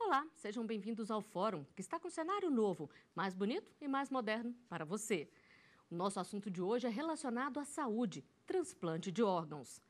Olá, sejam bem-vindos ao Fórum, que está com um cenário novo, mais bonito e mais moderno para você. O nosso assunto de hoje é relacionado à saúde, transplante de órgãos.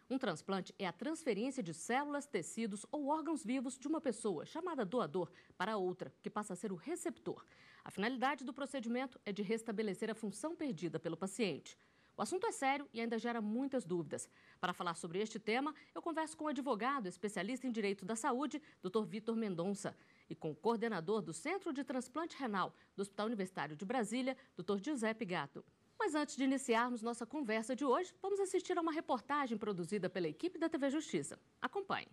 Um transplante é a transferência de células, tecidos ou órgãos vivos de uma pessoa, chamada doador, para outra, que passa a ser o receptor. A finalidade do procedimento é de restabelecer a função perdida pelo paciente. O assunto é sério e ainda gera muitas dúvidas. Para falar sobre este tema, eu converso com o advogado especialista em direito da saúde, Dr. Vitor Mendonça, e com o coordenador do Centro de Transplante Renal do Hospital Universitário de Brasília, Dr. Giuseppe Gatto. Mas antes de iniciarmos nossa conversa de hoje, vamos assistir a uma reportagem produzida pela equipe da TV Justiça. Acompanhe.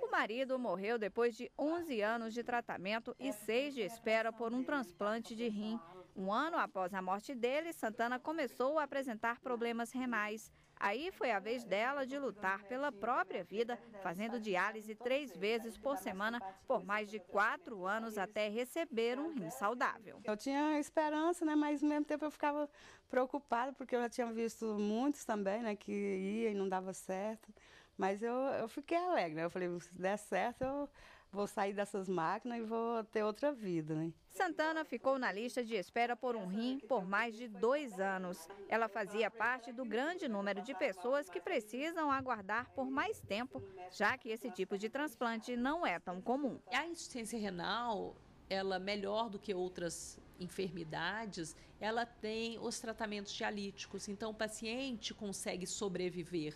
O marido morreu depois de 11 anos de tratamento e 6 de espera por um transplante de rim. Um ano após a morte dele, Santana começou a apresentar problemas renais. Aí foi a vez dela de lutar pela própria vida, fazendo diálise 3 vezes por semana por mais de 4 anos até receber um rim saudável. Eu tinha esperança, né, mas ao mesmo tempo eu ficava preocupada, porque eu já tinha visto muitos também, né, que ia e não dava certo. Mas eu fiquei alegre, né? Eu falei, se der certo, eu vou sair dessas máquinas e vou ter outra vida, né? Santana ficou na lista de espera por um rim por mais de 2 anos. Ela fazia parte do grande número de pessoas que precisam aguardar por mais tempo, já que esse tipo de transplante não é tão comum. A insuficiência renal, ela melhor do que outras enfermidades, ela tem os tratamentos dialíticos. Então, o paciente consegue sobreviver,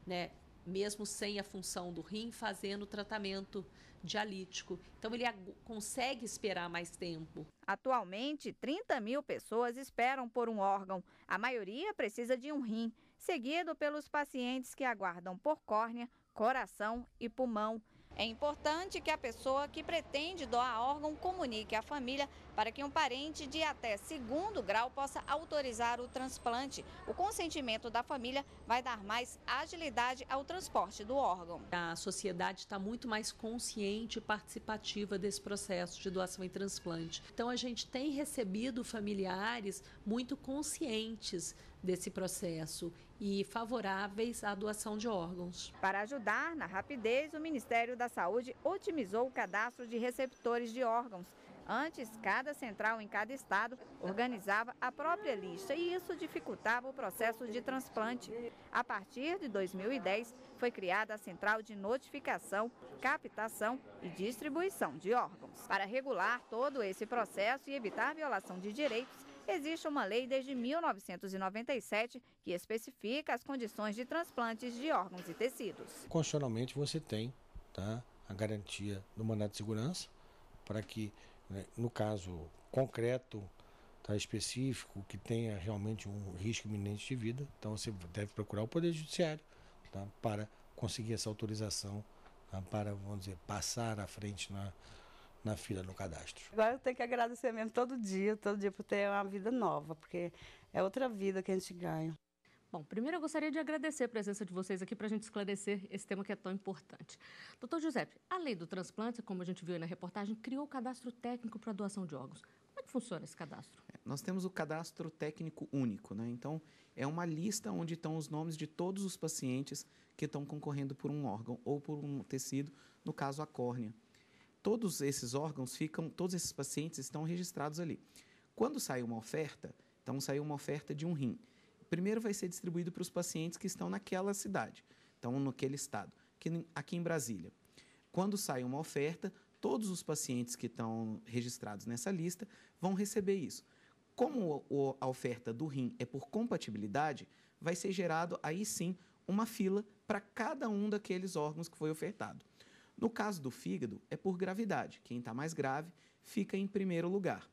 né? Mesmo sem a função do rim, fazendo tratamento dialítico. Então, ele consegue esperar mais tempo. Atualmente, 30 mil pessoas esperam por um órgão. A maioria precisa de um rim, seguido pelos pacientes que aguardam por córnea, coração e pulmão. É importante que a pessoa que pretende doar órgão comunique à família para que um parente de até 2º grau possa autorizar o transplante. O consentimento da família vai dar mais agilidade ao transporte do órgão. A sociedade está muito mais consciente e participativa desse processo de doação e transplante. Então, a gente tem recebido familiares muito conscientes desse processo e favoráveis à doação de órgãos. Para ajudar na rapidez, o Ministério da Saúde otimizou o cadastro de receptores de órgãos. Antes, cada central em cada estado organizava a própria lista e isso dificultava o processo de transplante. A partir de 2010, foi criada a Central de Notificação, Captação e Distribuição de Órgãos. Para regular todo esse processo e evitar violação de direitos, existe uma lei desde 1997 que especifica as condições de transplantes de órgãos e tecidos. Constitucionalmente você tem, tá, a garantia do mandado de segurança para que, né, no caso concreto, tá, específico, que tenha realmente um risco iminente de vida, então você deve procurar o Poder Judiciário, tá, para conseguir essa autorização, tá, para, vamos dizer, passar à frente na fila, no cadastro. Agora eu tenho que agradecer mesmo todo dia por ter uma vida nova, porque é outra vida que a gente ganha. Bom, primeiro eu gostaria de agradecer a presença de vocês aqui para a gente esclarecer esse tema que é tão importante. Doutor Giuseppe, a lei do transplante, como a gente viu aí na reportagem, criou o cadastro técnico para doação de órgãos. Como é que funciona esse cadastro? Nós temos o cadastro técnico único, né? Então, é uma lista onde estão os nomes de todos os pacientes que estão concorrendo por um órgão ou por um tecido, no caso a córnea. Todos esses órgãos todos esses pacientes estão registrados ali. Quando sai uma oferta, então saiu uma oferta de um rim. Primeiro vai ser distribuído para os pacientes que estão naquela cidade, então naquele estado, aqui em Brasília. Quando sai uma oferta, todos os pacientes que estão registrados nessa lista vão receber isso. Como a oferta do rim é por compatibilidade, vai ser gerado aí sim uma fila para cada um daqueles órgãos que foi ofertado. No caso do fígado, é por gravidade. Quem está mais grave fica em primeiro lugar.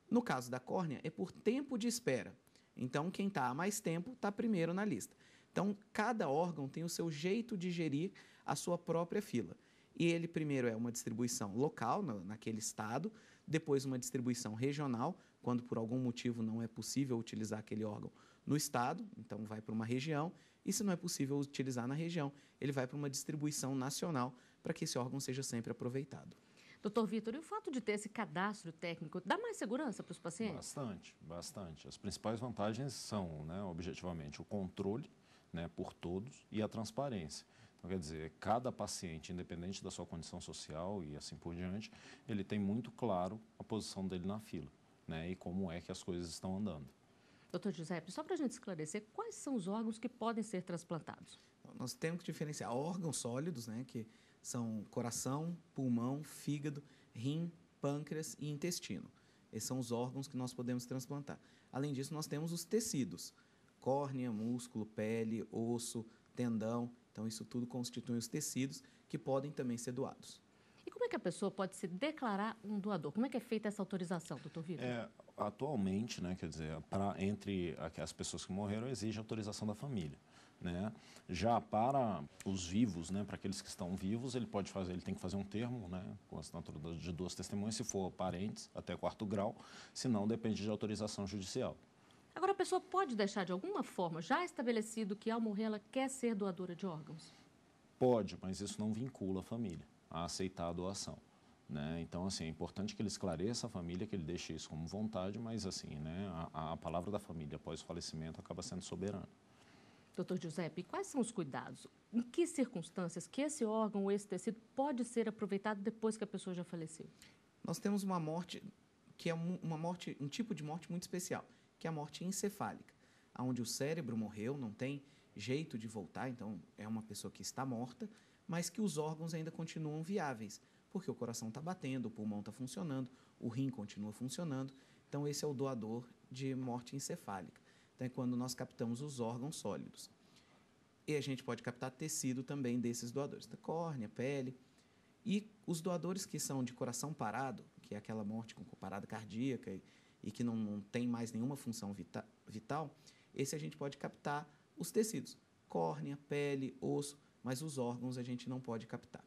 No caso da córnea, é por tempo de espera. Então, quem está há mais tempo está primeiro na lista. Então, cada órgão tem o seu jeito de gerir a sua própria fila. E ele primeiro é uma distribuição local, naquele estado, depois uma distribuição regional, quando por algum motivo não é possível utilizar aquele órgão no estado, então vai para uma região, e se não é possível utilizar na região, ele vai para uma distribuição nacional, para que esse órgão seja sempre aproveitado. Doutor Vitor, e o fato de ter esse cadastro técnico dá mais segurança para os pacientes? Bastante, bastante. As principais vantagens são, né, objetivamente, o controle, né, por todos e a transparência. Então, quer dizer, cada paciente, independente da sua condição social e assim por diante, ele tem muito claro a posição dele na fila, né? E como é que as coisas estão andando. Doutor Giuseppe, só para a gente esclarecer, quais são os órgãos que podem ser transplantados? Nós temos que diferenciar órgãos sólidos, né, que são coração, pulmão, fígado, rim, pâncreas e intestino. Esses são os órgãos que nós podemos transplantar. Além disso, nós temos os tecidos, córnea, músculo, pele, osso, tendão. Então, isso tudo constitui os tecidos que podem também ser doados. E como é que a pessoa pode se declarar um doador? Como é que é feita essa autorização, doutor Vitor? Atualmente, né, quer dizer, entre as pessoas que morreram, exige autorização da família. Né? Já para os vivos, né, para aqueles que estão vivos, ele tem que fazer um termo, né, com a assinatura de 2 testemunhas, se for parentes, até 4º grau, senão depende de autorização judicial. Agora, a pessoa pode deixar de alguma forma já estabelecido que ao morrer ela quer ser doadora de órgãos? Pode, mas isso não vincula a família a aceitar a doação. Né? Então, assim, é importante que ele esclareça a família, que ele deixe isso como vontade, mas assim, né, a palavra da família após o falecimento acaba sendo soberana. Doutor Giuseppe, quais são os cuidados? Em que circunstâncias que esse órgão ou esse tecido pode ser aproveitado depois que a pessoa já faleceu? Nós temos uma morte que é um tipo de morte muito especial, que é a morte encefálica, onde o cérebro morreu, não tem jeito de voltar, então é uma pessoa que está morta, mas que os órgãos ainda continuam viáveis, porque o coração está batendo, o pulmão está funcionando, o rim continua funcionando. Então, esse é o doador de morte encefálica. Então, é quando nós captamos os órgãos sólidos. E a gente pode captar tecido também desses doadores, da córnea, pele. E os doadores que são de coração parado, que é aquela morte com parada cardíaca e que não tem mais nenhuma função vital, esse a gente pode captar os tecidos, córnea, pele, osso, mas os órgãos a gente não pode captar.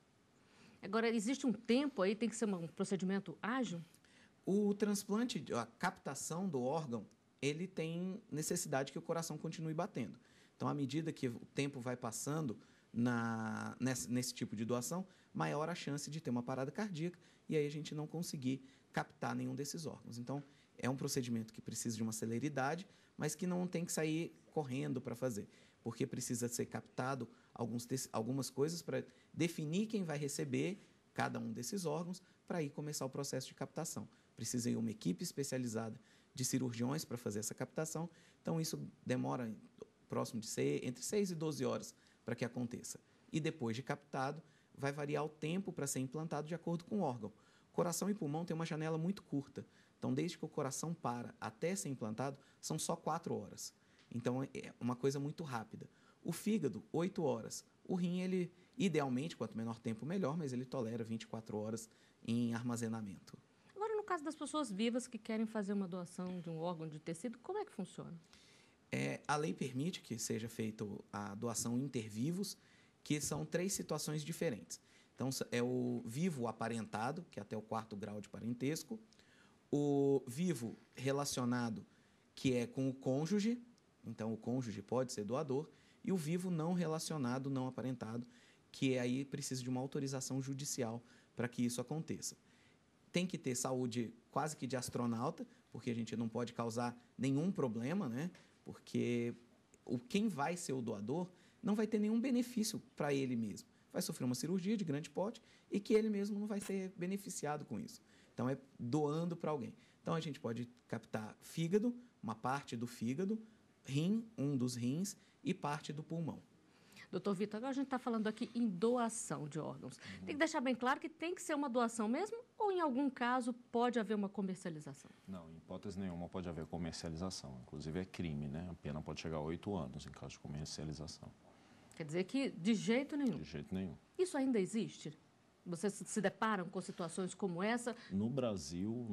Agora, existe um tempo aí, tem que ser um procedimento ágil? O transplante, a captação do órgão, ele tem necessidade que o coração continue batendo. Então, à medida que o tempo vai passando nesse tipo de doação, maior a chance de ter uma parada cardíaca e aí a gente não conseguir captar nenhum desses órgãos. Então, é um procedimento que precisa de uma celeridade, mas que não tem que sair correndo para fazer, porque precisa ser captado algumas coisas para definir quem vai receber cada um desses órgãos para aí começar o processo de captação. Precisa ir uma equipe especializada de cirurgiões para fazer essa captação, então isso demora próximo de entre 6 e 12 horas para que aconteça. E depois de captado, vai variar o tempo para ser implantado de acordo com o órgão. Coração e pulmão tem uma janela muito curta, então desde que o coração para até ser implantado, são só 4 horas. Então é uma coisa muito rápida. O fígado, 8 horas. O rim, ele, idealmente, quanto menor tempo, melhor, mas ele tolera 24 horas em armazenamento. Agora, no caso das pessoas vivas que querem fazer uma doação de um órgão de tecido, como é que funciona? A lei permite que seja feita a doação intervivos, que são 3 situações diferentes. Então, é o vivo aparentado, que é até o 4º grau de parentesco, o vivo relacionado, que é com o cônjuge, então o cônjuge pode ser doador, e o vivo não relacionado, não aparentado, que aí precisa de uma autorização judicial para que isso aconteça. Tem que ter saúde quase que de astronauta, porque a gente não pode causar nenhum problema, né? Porque quem vai ser o doador não vai ter nenhum benefício para ele mesmo. Vai sofrer uma cirurgia de grande porte e que ele mesmo não vai ser beneficiado com isso. Então, é doando para alguém. Então, a gente pode captar fígado, uma parte do fígado, rim, um dos rins e parte do pulmão. Doutor Vitor, agora a gente está falando aqui em doação de órgãos. Tem que deixar bem claro que tem que ser uma doação mesmo ou, em algum caso, pode haver uma comercialização? Não, em hipótese nenhuma pode haver comercialização. Inclusive, é crime, né? A pena pode chegar a 8 anos em caso de comercialização. Quer dizer que de jeito nenhum? De jeito nenhum. Isso ainda existe? Vocês se deparam com situações como essa? No Brasil,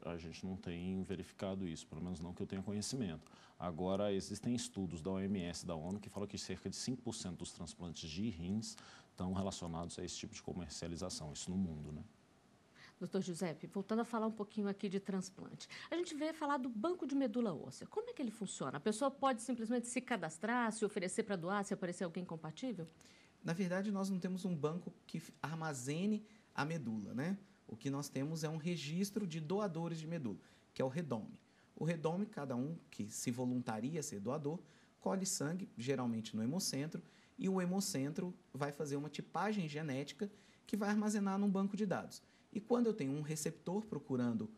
a gente não tem verificado isso, pelo menos não que eu tenha conhecimento. Agora, existem estudos da OMS, da ONU, que falam que cerca de 5% dos transplantes de rins estão relacionados a esse tipo de comercialização, isso no mundo, né? Doutor Giuseppe, voltando a falar um pouquinho aqui de transplante. A gente veio falar do banco de medula óssea. Como é que ele funciona? A pessoa pode simplesmente se cadastrar, se oferecer para doar, se aparecer alguém compatível? Na verdade, nós não temos um banco que armazene a medula, né? O que nós temos é um registro de doadores de medula, que é o REDOME. O REDOME, cada um que se voluntaria a ser doador, colhe sangue, geralmente no hemocentro, e o hemocentro vai fazer uma tipagem genética que vai armazenar num banco de dados. E quando eu tenho um receptor procurando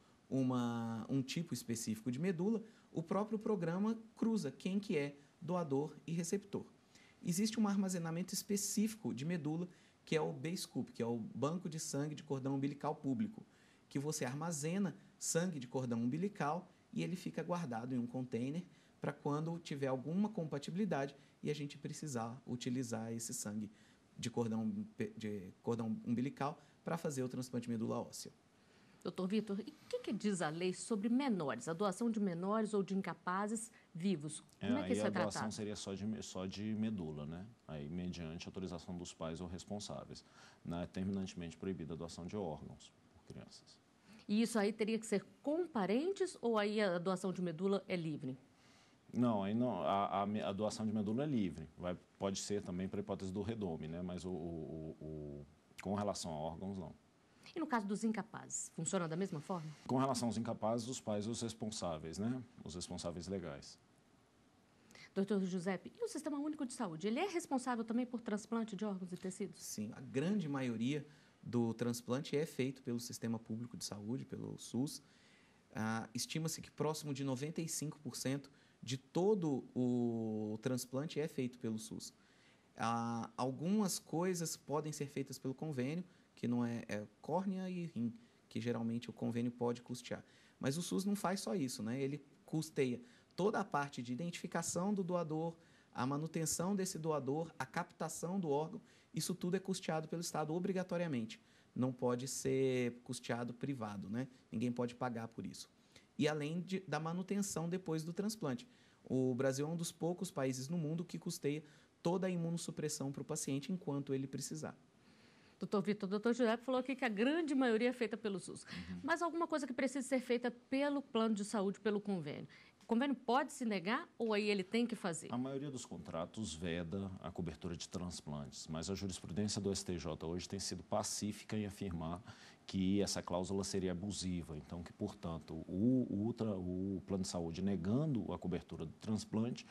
um tipo específico de medula, o próprio programa cruza quem que é doador e receptor. Existe um armazenamento específico de medula, que é o BaseCup, que é o Banco de Sangue de Cordão Umbilical Público, que você armazena sangue de cordão umbilical e ele fica guardado em um container para quando tiver alguma compatibilidade e a gente precisar utilizar esse sangue de cordão umbilical para fazer o transplante de medula óssea. Doutor Vitor, e o que diz a lei sobre menores, a doação de menores ou de incapazes vivos? Como é que isso é tratado? A doação seria só de medula, né? Aí, mediante autorização dos pais ou responsáveis. É terminantemente proibida a doação de órgãos por crianças. E isso aí teria que ser com parentes ou aí a doação de medula é livre? Não, aí não. A doação de medula é livre. Pode ser também para a hipótese do redome, né? Mas com relação a órgãos, não. E no caso dos incapazes, funciona da mesma forma? Com relação aos incapazes, os pais e os responsáveis, né? Os responsáveis legais. Doutor Giuseppe, e o Sistema Único de Saúde, ele é responsável também por transplante de órgãos e tecidos? Sim, a grande maioria do transplante é feito pelo Sistema Público de Saúde, pelo SUS. Estima-se que próximo de 95% de todo o transplante é feito pelo SUS. Algumas coisas podem ser feitas pelo convênio, que não é córnea e rim, que geralmente o convênio pode custear. Mas o SUS não faz só isso, né? Ele custeia toda a parte de identificação do doador, a manutenção desse doador, a captação do órgão, isso tudo é custeado pelo Estado obrigatoriamente. Não pode ser custeado privado, né? Ninguém pode pagar por isso. E além da manutenção depois do transplante. O Brasil é um dos poucos países no mundo que custeia toda a imunossupressão para o paciente enquanto ele precisar. Doutor Vitor, o doutor Giuseppe falou aqui que a grande maioria é feita pelo SUS. Mas alguma coisa que precisa ser feita pelo plano de saúde, pelo convênio? O convênio pode se negar ou aí ele tem que fazer? A maioria dos contratos veda a cobertura de transplantes, mas a jurisprudência do STJ hoje tem sido pacífica em afirmar que essa cláusula seria abusiva. Então, que, portanto, o plano de saúde negando a cobertura do transplante,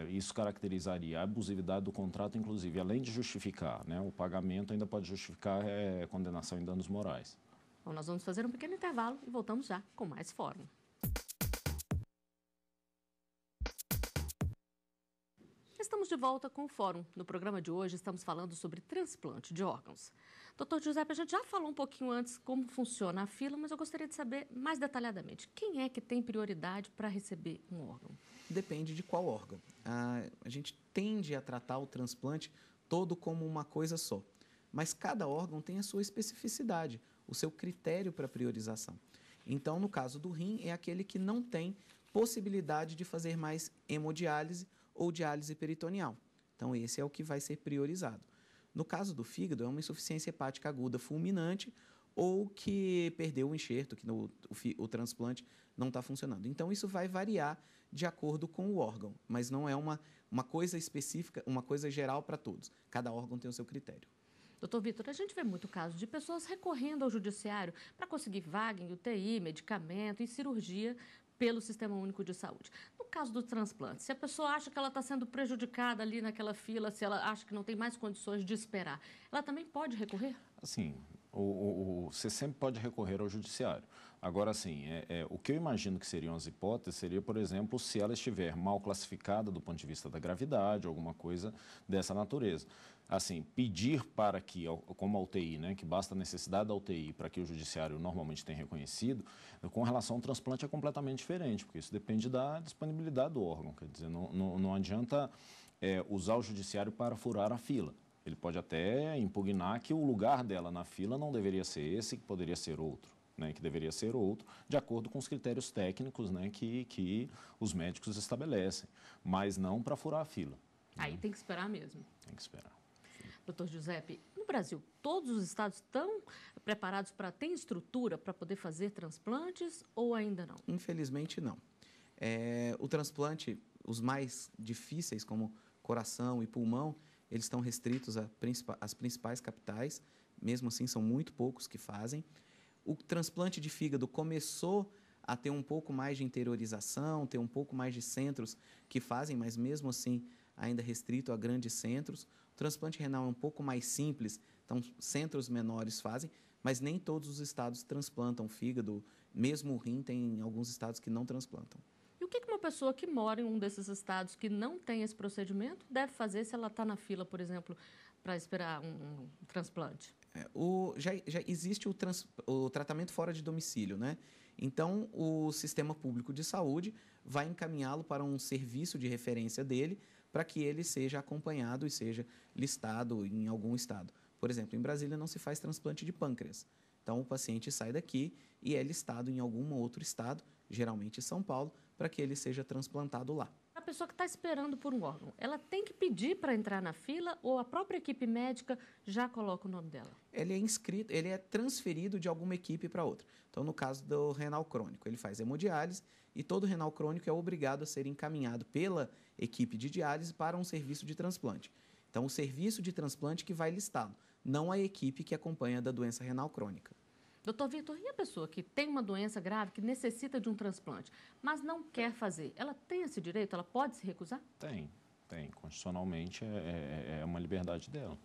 isso caracterizaria a abusividade do contrato, inclusive, além de justificar, né, o pagamento, ainda pode justificar condenação em danos morais. Bom, nós vamos fazer um pequeno intervalo e voltamos já com mais Fórum. Estamos de volta com o Fórum. No programa de hoje estamos falando sobre transplante de órgãos. Doutor Giuseppe, a gente já falou um pouquinho antes como funciona a fila, mas eu gostaria de saber mais detalhadamente. Quem é que tem prioridade para receber um órgão? Depende de qual órgão. A gente tende a tratar o transplante todo como uma coisa só. Mas cada órgão tem a sua especificidade, o seu critério para priorização. Então, no caso do rim, é aquele que não tem possibilidade de fazer mais hemodiálise ou diálise peritoneal. Então, esse é o que vai ser priorizado. No caso do fígado, é uma insuficiência hepática aguda fulminante ou que perdeu o enxerto, que o transplante não está funcionando. Então, isso vai variar de acordo com o órgão, mas não é uma coisa específica, uma coisa geral para todos. Cada órgão tem o seu critério. Doutor Vitor, a gente vê muito caso de pessoas recorrendo ao judiciário para conseguir vaga em UTI, medicamento e cirurgia pelo Sistema Único de Saúde. No caso do transplante, se a pessoa acha que ela está sendo prejudicada ali naquela fila, se ela acha que não tem mais condições de esperar, ela também pode recorrer? Assim, você sempre pode recorrer ao judiciário. Agora, assim, o que eu imagino que seriam as hipóteses seria, por exemplo, se ela estiver mal classificada do ponto de vista da gravidade, alguma coisa dessa natureza. Assim, pedir para que, como a UTI, né, que basta a necessidade da UTI para que o judiciário normalmente tenha reconhecido, com relação ao transplante é completamente diferente, porque isso depende da disponibilidade do órgão. Quer dizer, não adianta usar o judiciário para furar a fila. Ele pode até impugnar que o lugar dela na fila não deveria ser esse, que poderia ser outro. Né, que deveria ser outro, de acordo com os critérios técnicos, né, que os médicos estabelecem, mas não para furar a fila. Aí tem que esperar mesmo. Tem que esperar. Doutor Giuseppe, no Brasil, todos os estados estão preparados para ter estrutura para poder fazer transplantes ou ainda não? Infelizmente, não. O transplante, os mais difíceis, como coração e pulmão, eles estão restritos às principais capitais, mesmo assim são muito poucos que fazem. O transplante de fígado começou a ter um pouco mais de interiorização, ter um pouco mais de centros que fazem, mas mesmo assim ainda restrito a grandes centros. O transplante renal é um pouco mais simples, então centros menores fazem, mas nem todos os estados transplantam fígado, mesmo o rim tem alguns estados que não transplantam. E o que uma pessoa que mora em um desses estados que não tem esse procedimento deve fazer se ela está na fila, por exemplo, para esperar um transplante? Já existe o tratamento fora de domicílio, né? Então, o sistema público de saúde vai encaminhá-lo para um serviço de referência dele para que ele seja acompanhado e seja listado em algum estado. Por exemplo, em Brasília não se faz transplante de pâncreas. Então, o paciente sai daqui e é listado em algum outro estado, geralmente São Paulo, para que ele seja transplantado lá. A pessoa que está esperando por um órgão, ela tem que pedir para entrar na fila ou a própria equipe médica já coloca o nome dela? Ele é inscrito, ele é transferido de alguma equipe para outra. Então, no caso do renal crônico, ele faz hemodiálise e todo renal crônico é obrigado a ser encaminhado pela equipe de diálise para um serviço de transplante. Então, o serviço de transplante que vai listá-lo, não a equipe que acompanha da doença renal crônica. Doutor Vitor, e a pessoa que tem uma doença grave, que necessita de um transplante, mas não quer fazer, ela tem esse direito? Ela pode se recusar? Tem. Constitucionalmente é uma liberdade dela.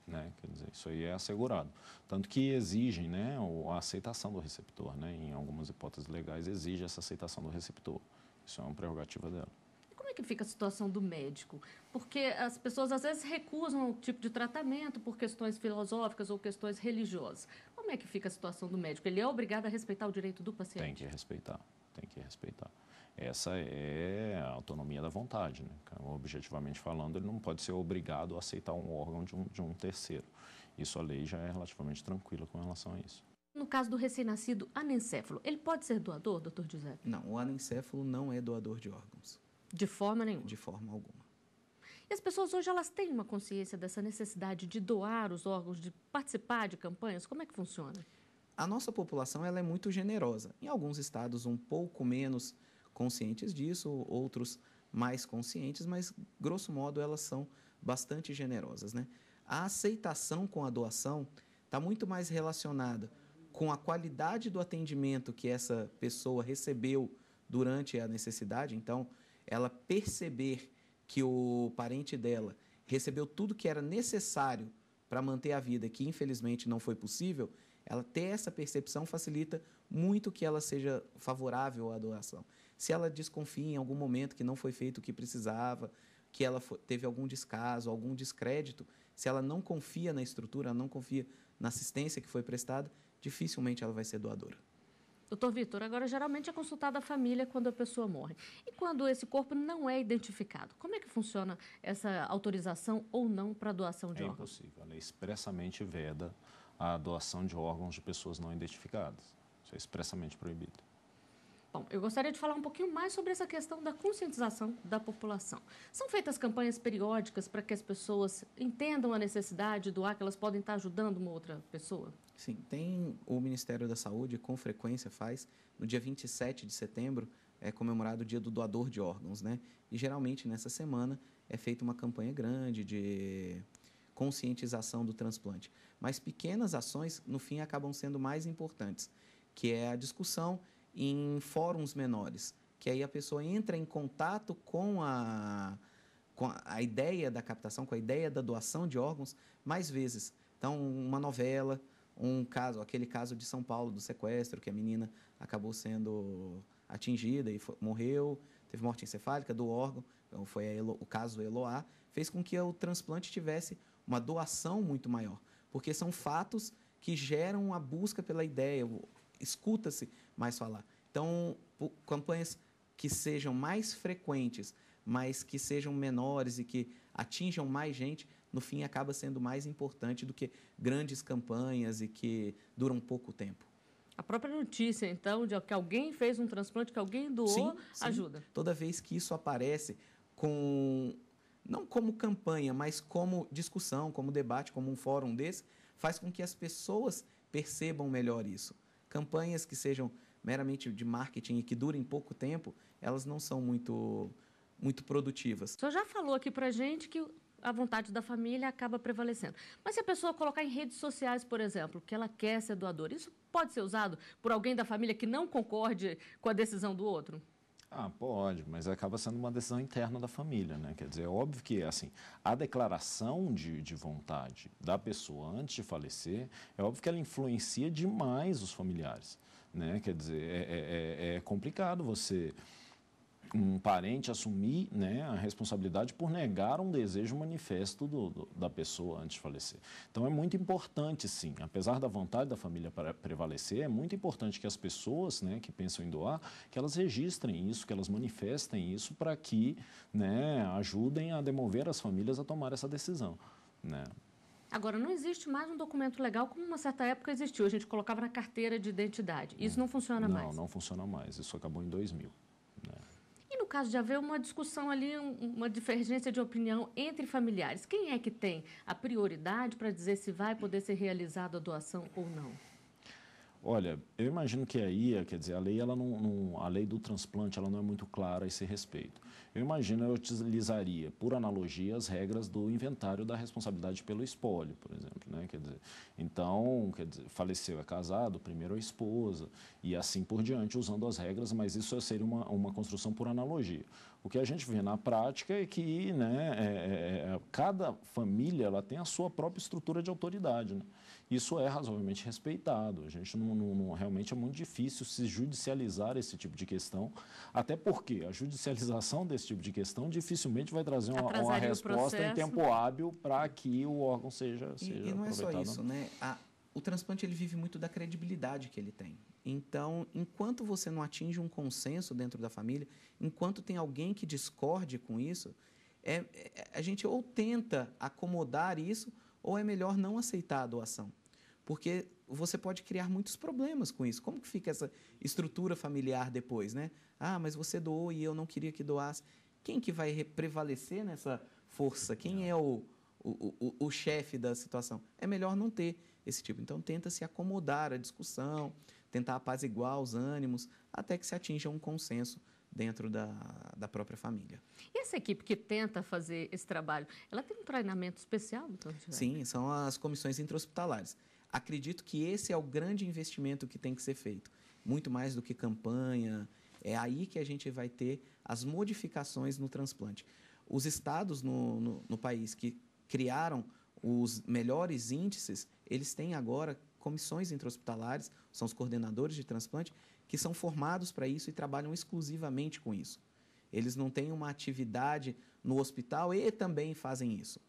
Né? Quer dizer, isso aí é assegurado. Tanto que exigem, né, a aceitação do receptor. Né? Em algumas hipóteses legais, exige essa aceitação do receptor. Isso é uma prerrogativa dela. Como é que fica a situação do médico? Porque as pessoas às vezes recusam o tipo de tratamento por questões filosóficas ou questões religiosas. Como é que fica a situação do médico? Ele é obrigado a respeitar o direito do paciente? Tem que respeitar. Essa é a autonomia da vontade. Né? Objetivamente falando, ele não pode ser obrigado a aceitar um órgão de um terceiro. Isso a lei já é relativamente tranquila com relação a isso. No caso do recém-nascido anencéfalo, ele pode ser doador, doutor Giuseppe? Não, o anencéfalo não é doador de órgãos. De forma nenhuma? De forma alguma. E as pessoas hoje, elas têm uma consciência dessa necessidade de doar os órgãos, de participar de campanhas? Como é que funciona? A nossa população ela é muito generosa. Em alguns estados um pouco menos conscientes disso, outros mais conscientes, mas, grosso modo, elas são bastante generosas. Né? A aceitação com a doação está muito mais relacionada com a qualidade do atendimento que essa pessoa recebeu durante a necessidade. Então, ela perceber que o parente dela recebeu tudo que era necessário para manter a vida, que infelizmente não foi possível, ela ter essa percepção facilita muito que ela seja favorável à doação. Se ela desconfia em algum momento que não foi feito o que precisava, que ela teve algum descaso, algum descrédito, se ela não confia na estrutura, não confia na assistência que foi prestada, dificilmente ela vai ser doadora. Doutor Vitor, agora geralmente é consultada a família quando a pessoa morre. E quando esse corpo não é identificado, como é que funciona essa autorização ou não para a doação de órgãos? É impossível. A lei expressamente veda a doação de órgãos de pessoas não identificadas. Isso é expressamente proibido. Bom, eu gostaria de falar um pouquinho mais sobre essa questão da conscientização da população. São feitas campanhas periódicas para que as pessoas entendam a necessidade de doar, que elas podem estar ajudando uma outra pessoa? Sim, tem o Ministério da Saúde, com frequência faz, no dia 27 de setembro, é comemorado o Dia do Doador de Órgãos, né? E geralmente nessa semana é feita uma campanha grande de conscientização do transplante. Mas pequenas ações, no fim, acabam sendo mais importantes, que é a discussão em fóruns menores, que aí a pessoa entra em contato com a ideia da captação, com a ideia da doação de órgãos mais vezes. Então, uma novela, aquele caso de São Paulo, do sequestro, que a menina acabou sendo atingida e morreu, teve morte encefálica do órgão, então foi o caso Eloá, fez com que o transplante tivesse uma doação muito maior, porque são fatos que geram a busca pela ideia, escuta-se mais falar. Então, campanhas que sejam mais frequentes, mas que sejam menores e que atinjam mais gente, no fim acaba sendo mais importante do que grandes campanhas e que duram pouco tempo. A própria notícia, então, de que alguém fez um transplante, que alguém doou, sim. ajuda. Toda vez que isso aparece não como campanha, mas como discussão, como debate, como um fórum desse, faz com que as pessoas percebam melhor isso. Campanhas que sejam meramente de marketing e que durem pouco tempo, elas não são muito produtivas. O senhor já falou aqui para a gente que a vontade da família acaba prevalecendo. Mas se a pessoa colocar em redes sociais, por exemplo, que ela quer ser doadora, isso pode ser usado por alguém da família que não concorde com a decisão do outro? Pode, mas acaba sendo uma decisão interna da família, né? Quer dizer, é óbvio que, assim, a declaração de vontade da pessoa antes de falecer, é óbvio que ela influencia demais os familiares, né? Quer dizer, é complicado você, um parente, assumir, né, a responsabilidade por negar um desejo manifesto da pessoa antes de falecer. Então, é muito importante, sim, apesar da vontade da família prevalecer, é muito importante que as pessoas, né, que pensam em doar, que elas registrem isso, que elas manifestem isso para que, né, ajudem a demover as famílias a tomar essa decisão, né. Agora, não existe mais um documento legal como uma certa época existiu. A gente colocava na carteira de identidade. Isso não funciona mais? Não funciona mais. Isso acabou em 2000. Né? E no caso de haver uma discussão ali, uma divergência de opinião entre familiares, quem é que tem a prioridade para dizer se vai poder ser realizada a doação ou não? Olha, eu imagino que aí, quer dizer, a lei, a lei do transplante, ela não é muito clara a esse respeito. Eu imagino, eu utilizaria, por analogia, as regras do inventário da responsabilidade pelo espólio, por exemplo, né? Quer dizer, então, faleceu, é casado, primeiro a esposa, e assim por diante, usando as regras, mas isso seria uma construção por analogia. O que a gente vê na prática é que, né, cada família ela tem a sua própria estrutura de autoridade, né? Isso é razoavelmente respeitado. A gente realmente é muito difícil se judicializar esse tipo de questão, até porque a judicialização desse tipo de questão dificilmente vai trazer uma resposta em tempo hábil para que o órgão seja e não é só isso, né? O transplante ele vive muito da credibilidade que ele tem. Então, enquanto você não atinge um consenso dentro da família, enquanto tem alguém que discorde com isso, a gente ou tenta acomodar isso, ou é melhor não aceitar a doação. Porque você pode criar muitos problemas com isso. Como que fica essa estrutura familiar depois, né? Mas você doou e eu não queria que doasse. Quem que vai prevalecer nessa força? Quem é o chefe da situação? É melhor não ter esse tipo. Então, tenta se acomodar à discussão, tentar apaziguar os ânimos, até que se atinja um consenso dentro da própria família. E essa equipe que tenta fazer esse trabalho, ela tem um treinamento especial? Então, sim, são as comissões intra-hospitalares. Acredito que esse é o grande investimento que tem que ser feito. Muito mais do que campanha. É aí que a gente vai ter as modificações no transplante. Os estados no país que criaram os melhores índices, eles têm agora comissões intra-hospitalares, são os coordenadores de transplante, que são formados para isso e trabalham exclusivamente com isso. Eles não têm uma atividade no hospital e também fazem isso.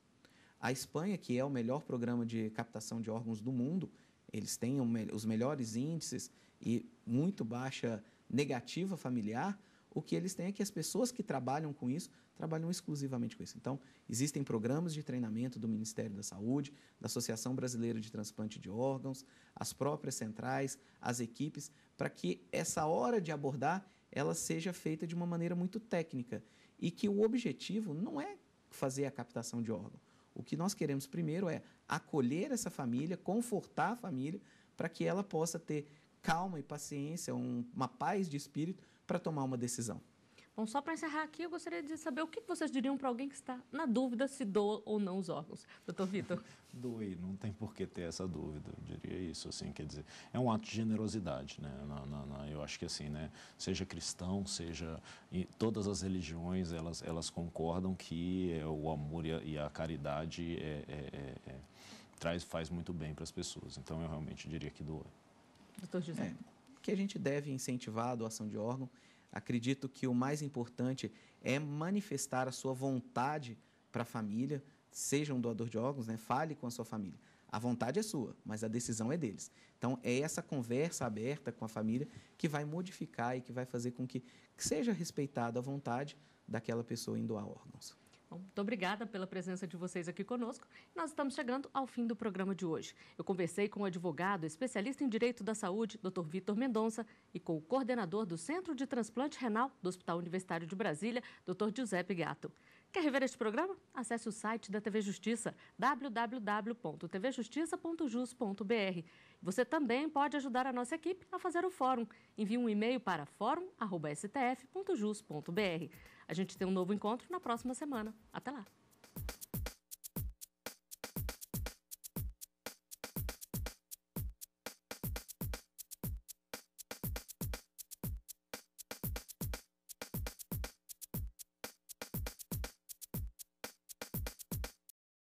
A Espanha, que é o melhor programa de captação de órgãos do mundo, eles têm os melhores índices e muito baixa negativa familiar. O que eles têm é que as pessoas que trabalham com isso, trabalham exclusivamente com isso. Então, existem programas de treinamento do Ministério da Saúde, da Associação Brasileira de Transplante de Órgãos, as próprias centrais, as equipes, para que essa hora de abordar, ela seja feita de uma maneira muito técnica e que o objetivo não é fazer a captação de órgão. O que nós queremos primeiro é acolher essa família, confortar a família, para que ela possa ter calma e paciência, uma paz de espírito para tomar uma decisão. Bom, só para encerrar aqui, eu gostaria de saber o que vocês diriam para alguém que está na dúvida se doa ou não os órgãos. Doutor Vitor. Doe, não tem por que ter essa dúvida, eu diria isso, assim, quer dizer, é um ato de generosidade, né, eu acho que assim, né, seja cristão, seja, todas as religiões, elas concordam que o amor e a caridade faz muito bem para as pessoas, então eu realmente diria que doa. Doutor José. Que a gente deve incentivar a doação de órgão. Acredito que o mais importante é manifestar a sua vontade para a família, seja um doador de órgãos, né? Fale com a sua família. A vontade é sua, mas a decisão é deles. Então, é essa conversa aberta com a família que vai modificar e que vai fazer com que seja respeitada a vontade daquela pessoa em doar órgãos. Bom, muito obrigada pela presença de vocês aqui conosco. Nós estamos chegando ao fim do programa de hoje. Eu conversei com o advogado, especialista em Direito da Saúde, Dr. Vitor Mendonça, e com o coordenador do Centro de Transplante Renal do Hospital Universitário de Brasília, Dr. Giuseppe Gatto. Quer rever este programa? Acesse o site da TV Justiça, www.tvjustiça.jus.br. Você também pode ajudar a nossa equipe a fazer o fórum. Envie um e-mail para forum@stf.jus.br. A gente tem um novo encontro na próxima semana. Até lá!